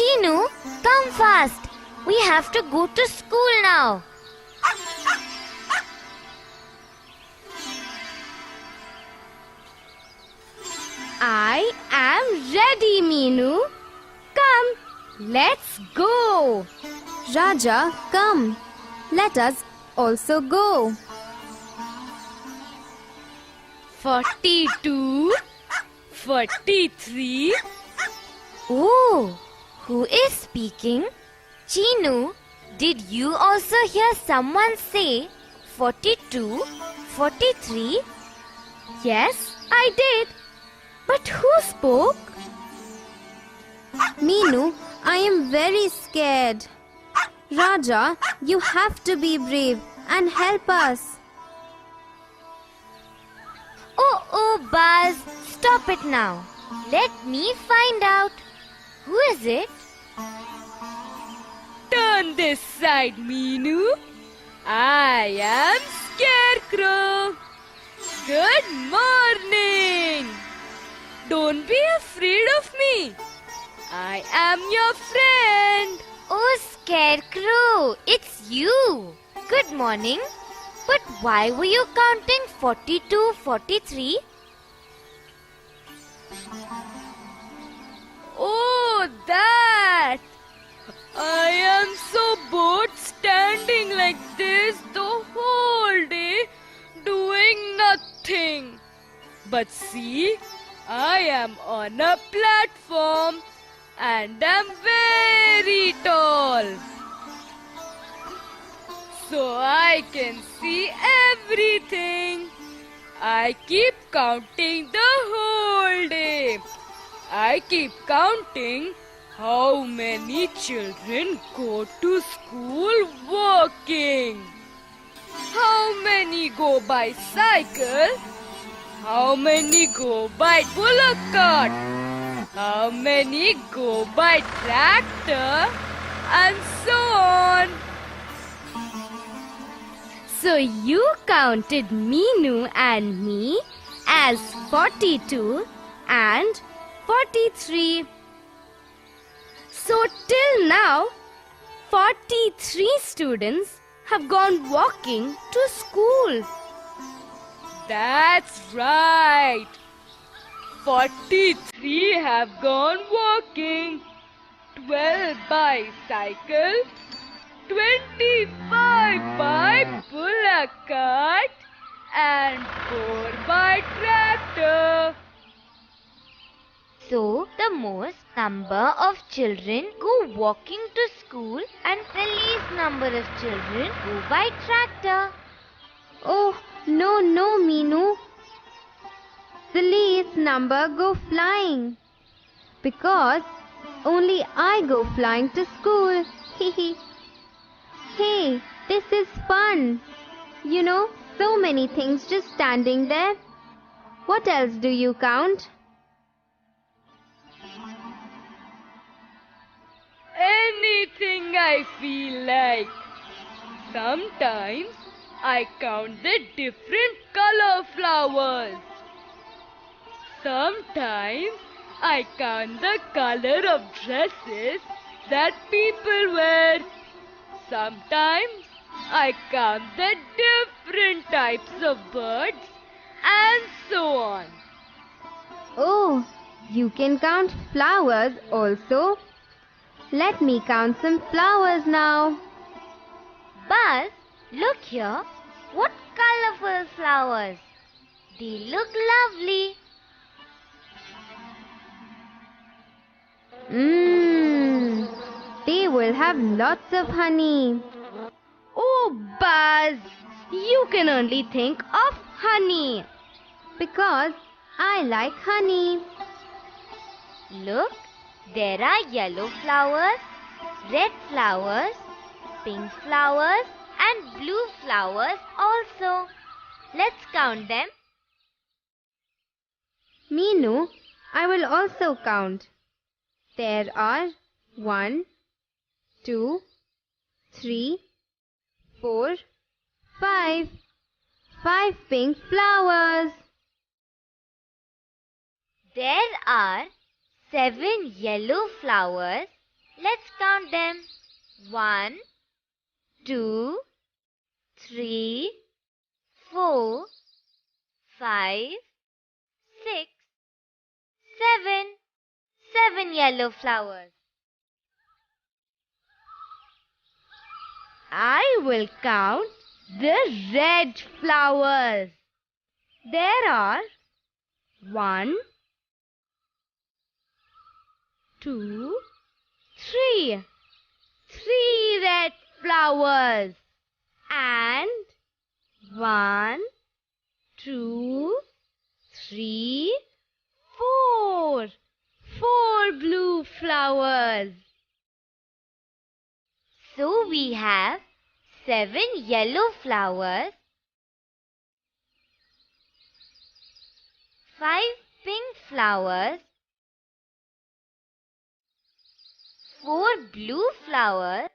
Chinu, come fast. We have to go to school now. I am ready, Meenu. Come, let's go. Raja, come. Let us also go. 42, 43. Oh, who is speaking? Chinu, did you also hear someone say 42, 43? Yes, I did. But who spoke? Meenu, I am very scared. Raja, you have to be brave and help us. Oh, Buzz, stop it now. Let me find out. Who is it? Turn this side, Meenu. I am Scarecrow. Good morning. Don't be afraid of me. I am your friend. Oh, Scarecrow, it's you. Good morning. But why were you counting 42, 43? Oh, that! I am so bored standing like this the whole day doing nothing. But see, I am on a platform and am very tall. So I can see everything. I keep counting the whole day. I keep counting how many children go to school walking. How many go by cycle? How many go by bullock cart? How many go by tractor? And so on. So you counted Meenu and me as 42 and 43. So till now, 43 students have gone walking to school. That's right. 43 have gone walking, 12 by cycle, 25 by bullock cart, and 4 by tractor. So, the most number of children go walking to school and the least number of children go by tractor. Oh, no, Meenu. The least number go flying. Because only I go flying to school. Hey, this is fun. You know, so many things just standing there. What else do you count? Anything I feel like. Sometimes I count the different color flowers. Sometimes I count the color of dresses that people wear. Sometimes I count the different types of birds and so on. Oh, you can count flowers also. Let me count some flowers now. Buzz, look here. What colorful flowers. They look lovely. They will have lots of honey. Oh, Buzz, you can only think of honey. Because I like honey. Look, there are yellow flowers, red flowers, pink flowers and blue flowers also. Let's count them. Meenu, I will also count. There are 1, 2, 3, 4, 5. 5 pink flowers. There are 7 yellow flowers, Let's count them. 1, 2, 3, 4, 5, 6, 7. 7 yellow flowers. I will count the red flowers. There are 1, 2, 3. 3 red flowers. And 1, 2, 3, 4. 4 blue flowers. So we have 7 yellow flowers, 5 pink flowers, 4 blue flowers,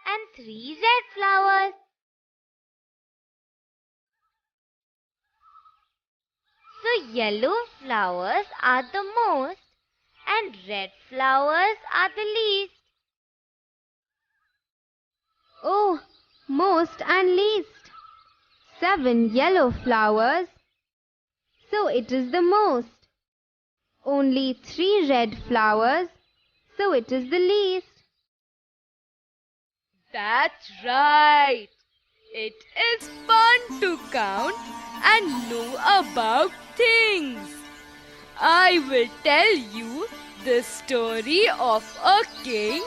and 3 red flowers. So yellow flowers are the most and red flowers are the least. Oh, most and least. 7 yellow flowers. So it is the most. Only 3 red flowers. So it is the least. That's right. It is fun to count and know about things. I will tell you the story of a king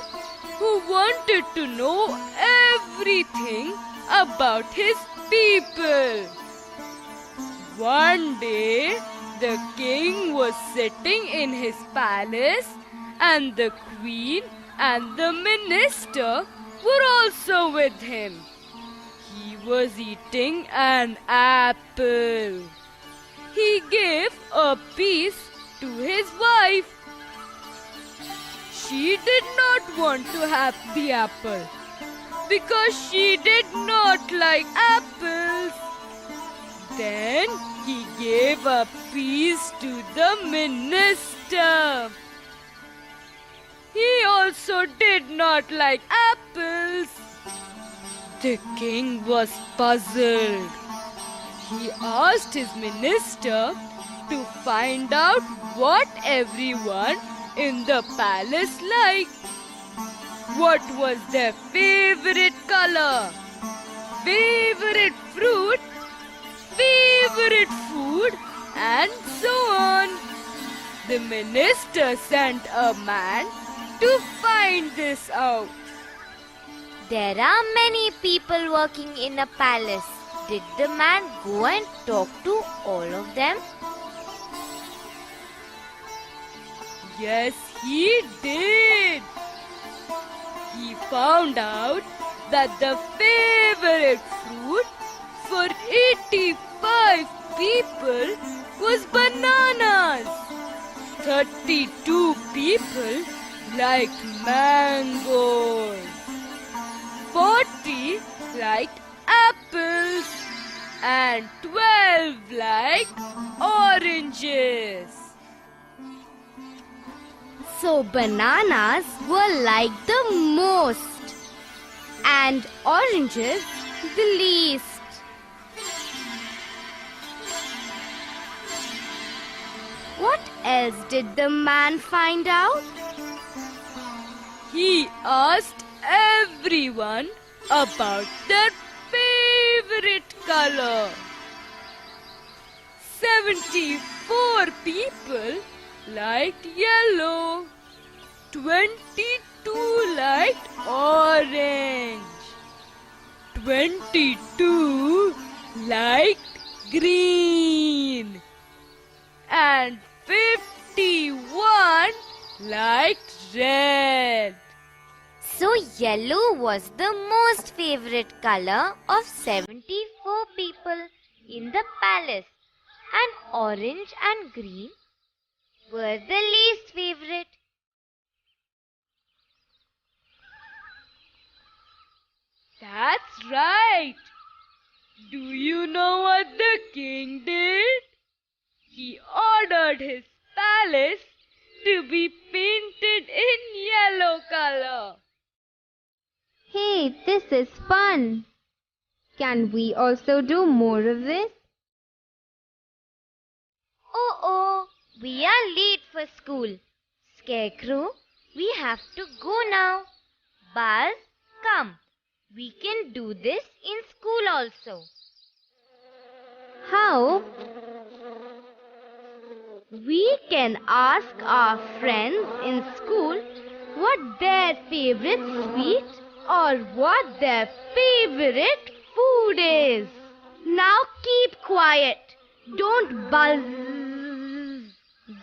who wanted to know everything about his people. One day, the king was sitting in his palace, and the queen and the minister were also with him. He was eating an apple. He gave a piece to his wife. She did not want to have the apple because she did not like apples. Then he gave a piece to the minister. He also did not like apples. The king was puzzled. He asked his minister to find out what everyone in the palace liked. What was their favorite color, favorite fruit, favorite food, and so on. The minister sent a man to find this out. There are many people working in a palace. Did the man go and talk to all of them? Yes, he did. He found out that the favorite fruit for 85 people was bananas. 32 people liked mangoes. 40 liked apples. And 12 liked oranges. So bananas were liked the most and oranges the least. What else did the man find out? He asked everyone about their favorite color. 74 people liked yellow. 22 liked orange. 22 liked green. And 51 liked red. So yellow was the most favorite color of 74 people in the palace, and orange and green were the least favorite. That's right. Do you know what the king did? He ordered his palace to be painted in yellow color. Hey, this is fun. Can we also do more of this? Oh, we are late for school. Scarecrow, we have to go now. Buzz, come. We can do this in school also. How? We can ask our friends in school what their favorite sweet or what their favorite food is. Now keep quiet. Don't buzz.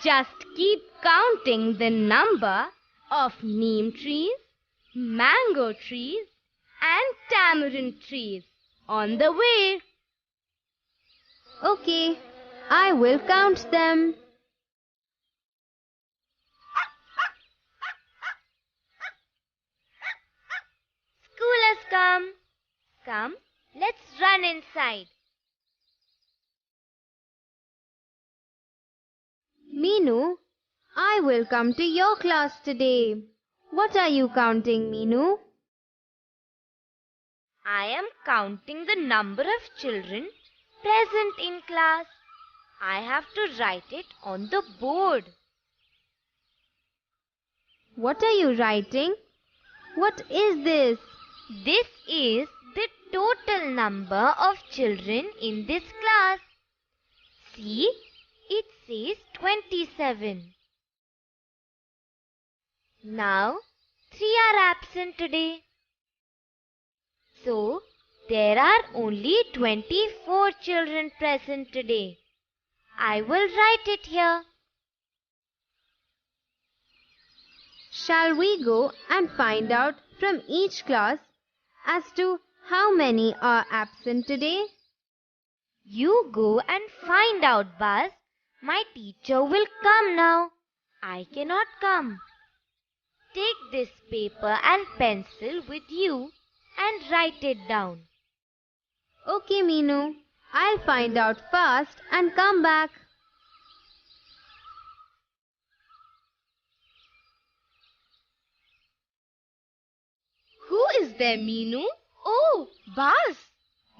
Just keep counting the number of neem trees, mango trees, and tamarind trees on the way. Okay, I will count them. School has come. Come, let's run inside. Meenu, I will come to your class today. What are you counting, Meenu? I am counting the number of children present in class. I have to write it on the board. What are you writing? What is this? This is the total number of children in this class. See, it says 27. Now, 3 are absent today. So, there are only 24 children present today. I will write it here. Shall we go and find out from each class as to how many are absent today? You go and find out, Buzz. My teacher will come now. I cannot come. Take this paper and pencil with you and write it down. Okay, Meenu. I'll find out fast and come back. Who is there, Meenu? Oh, Buzz!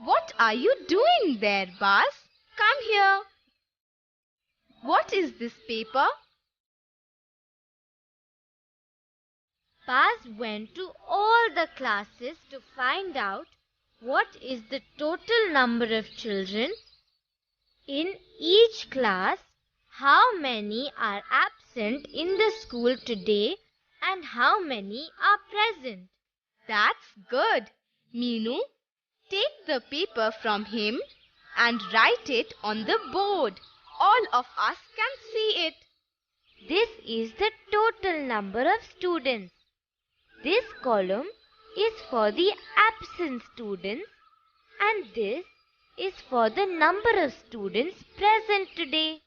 What are you doing there, Buzz? Come here. What is this paper? Buzz went to all the classes to find out what is the total number of children in each class, how many are absent in the school today, and how many are present. That's good. Meenu, take the paper from him and write it on the board. All of us can see it. This is the total number of students. This column is for the absent students and this is for the number of students present today.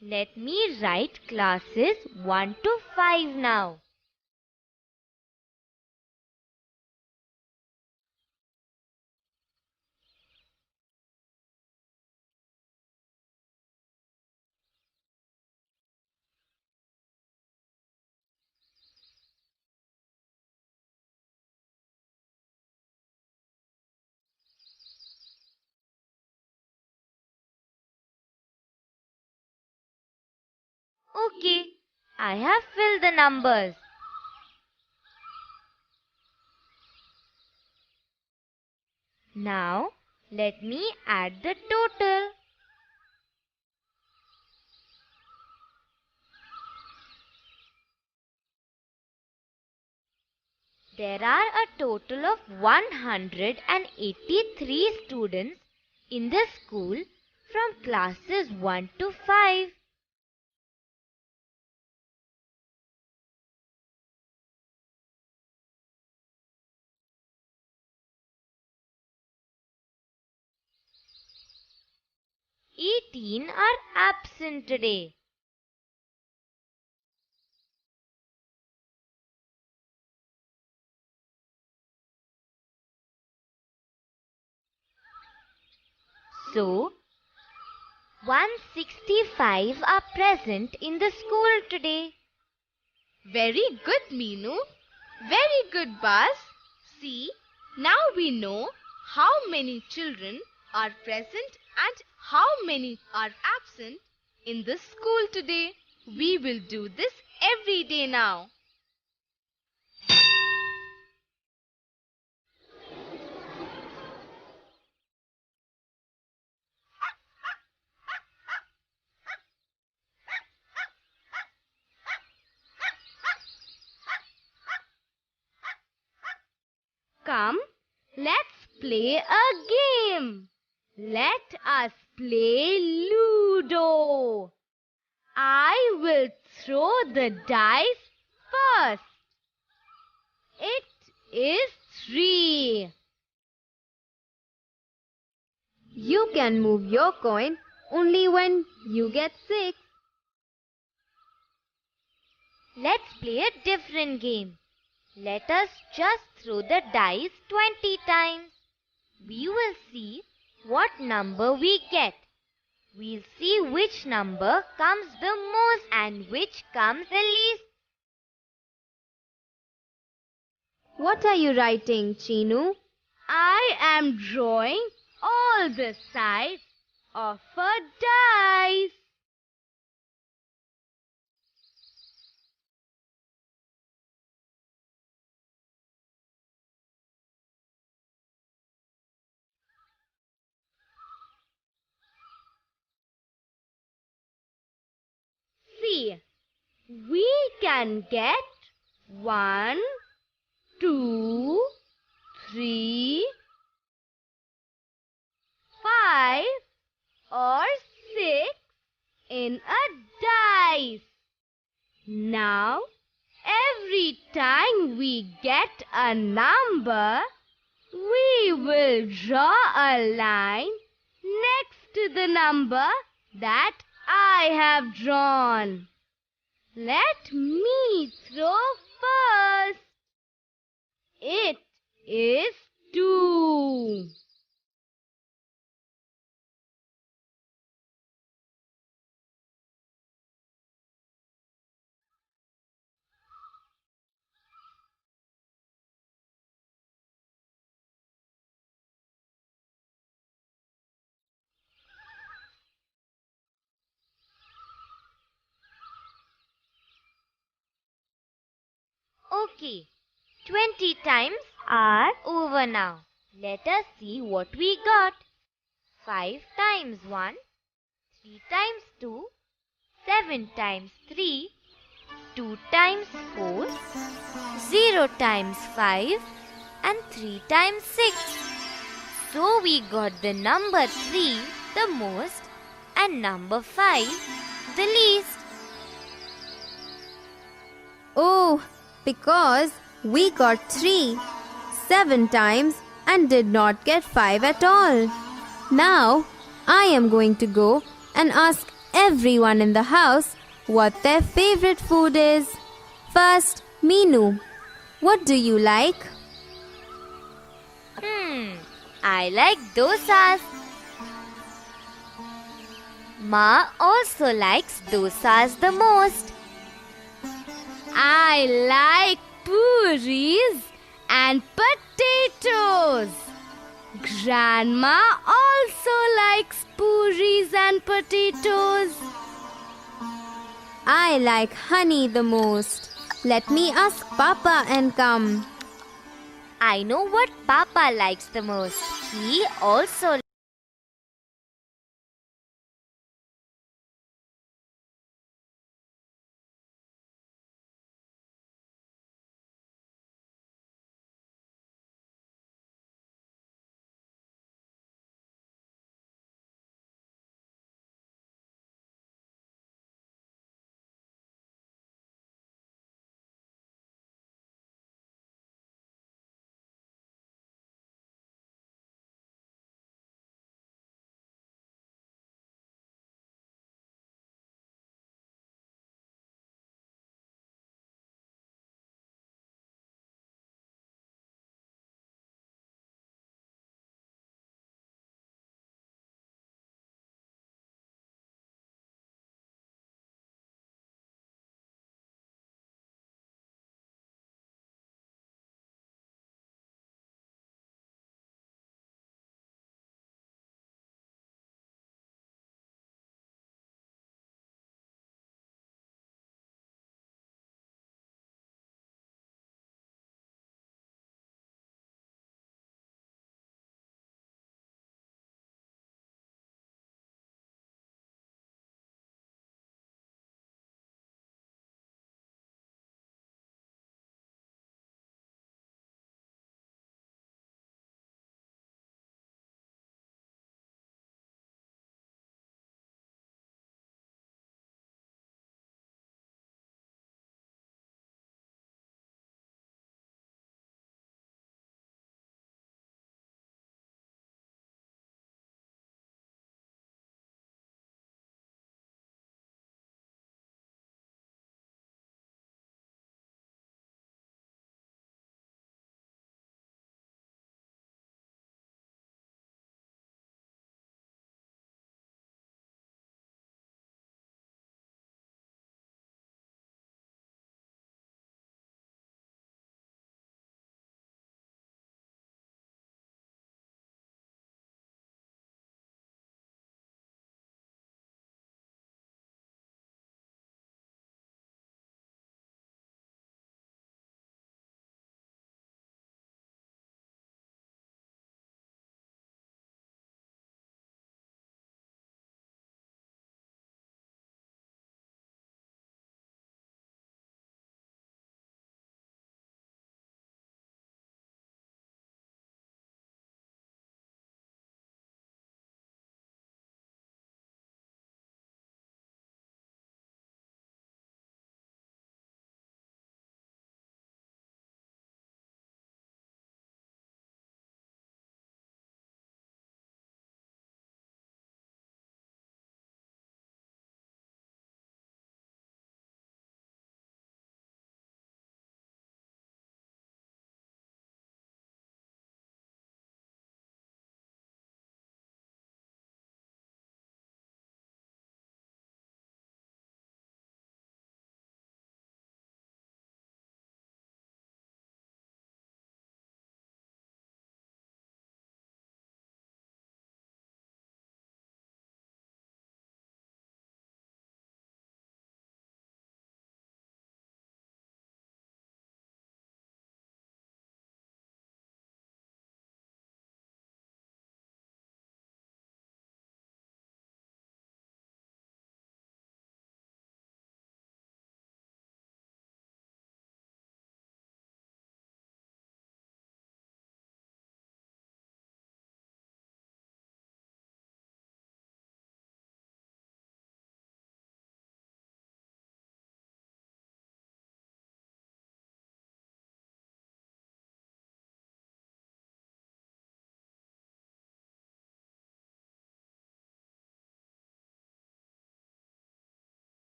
Let me write classes 1 to 5 now. Okay, I have filled the numbers. Now, let me add the total. There are a total of 183 students in the school from classes 1 to 5. Eighteen are absent today. So, 165 are present in the school today. Very good, Meenu. Very good, Bas. See, now we know how many children are present and how many are absent in the school today. We will do this every day now. Come, let's play a game. Let us play Ludo. I will throw the dice first. It is 3. You can move your coin only when you get 6. Let's play a different game. Let us just throw the dice 20 times. We will see what number we get. We'll see which number comes the most and which comes the least. What are you writing, Chinu? I am drawing all the sides of a dice. See, we can get 1, 2, 3, 5 or 6 in a dice. Now, every time we get a number, we will draw a line next to the number that I have drawn. Let me throw first. It is 2. Okay, 20 times are over now. Let us see what we got. 5 times 1, 3 times 2, 7 times 3, 2 times 4, 0 times 5 and 3 times 6. So we got the number 3 the most and number 5 the least. Oh, because we got 3 7 times and did not get 5 at all. Now, I am going to go and ask everyone in the house what their favorite food is. First, Meenu, what do you like? I like dosas. Ma also likes dosas the most. I like puris and potatoes. Grandma also likes puris and potatoes. I like honey the most. Let me ask Papa and come. I know what Papa likes the most. He also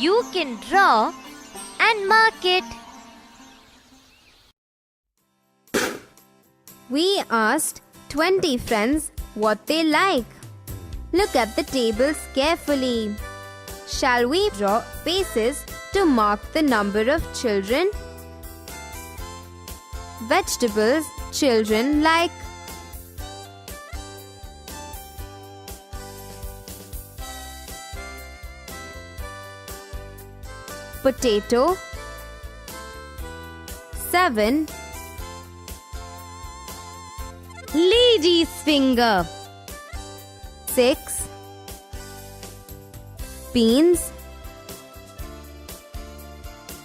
You can draw and mark it. We asked 20 friends what they like. Look at the tables carefully. Shall we draw spaces to mark the number of children? Vegetables children like. Potato 7. Lady's finger. 6. Beans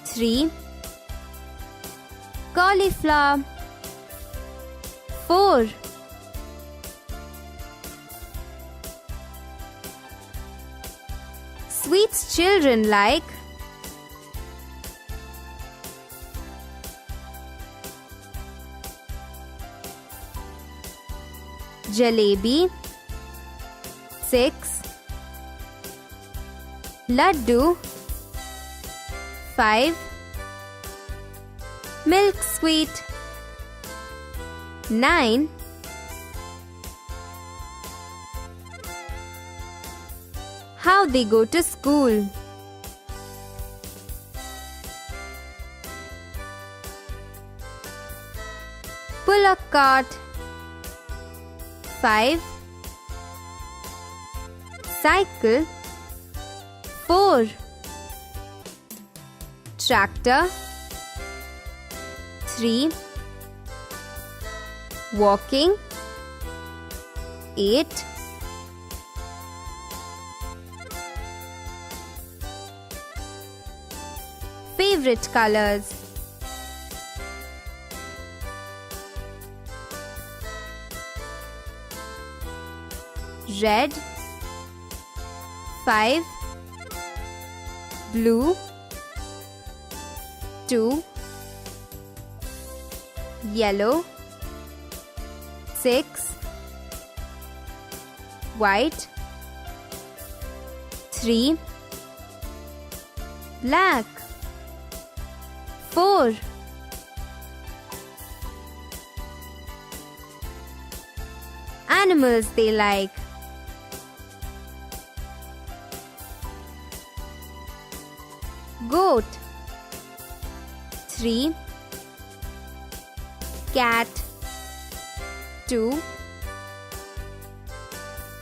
3. Cauliflower 4. Sweets children like. Jalebi 6. Laddu 5. Milk sweet 9. How they go to school. Bullock cart 5. Cycle 4. Tractor 3. Walking 8. Favorite colors. Red 5. Blue 2. Yellow 6. White 3. Black 4. Animals they like. Goat 3. Cat 2.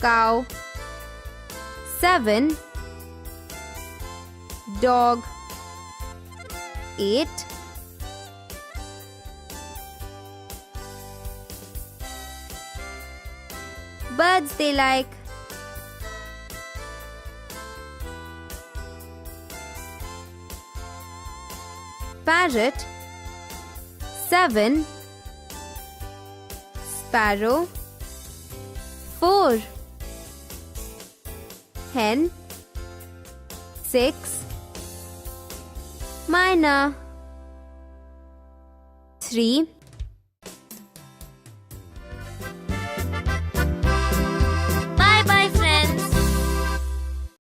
Cow 7. Dog 8. Birds they like. Parrot 7. Sparrow 4. Hen 6. Myna 3.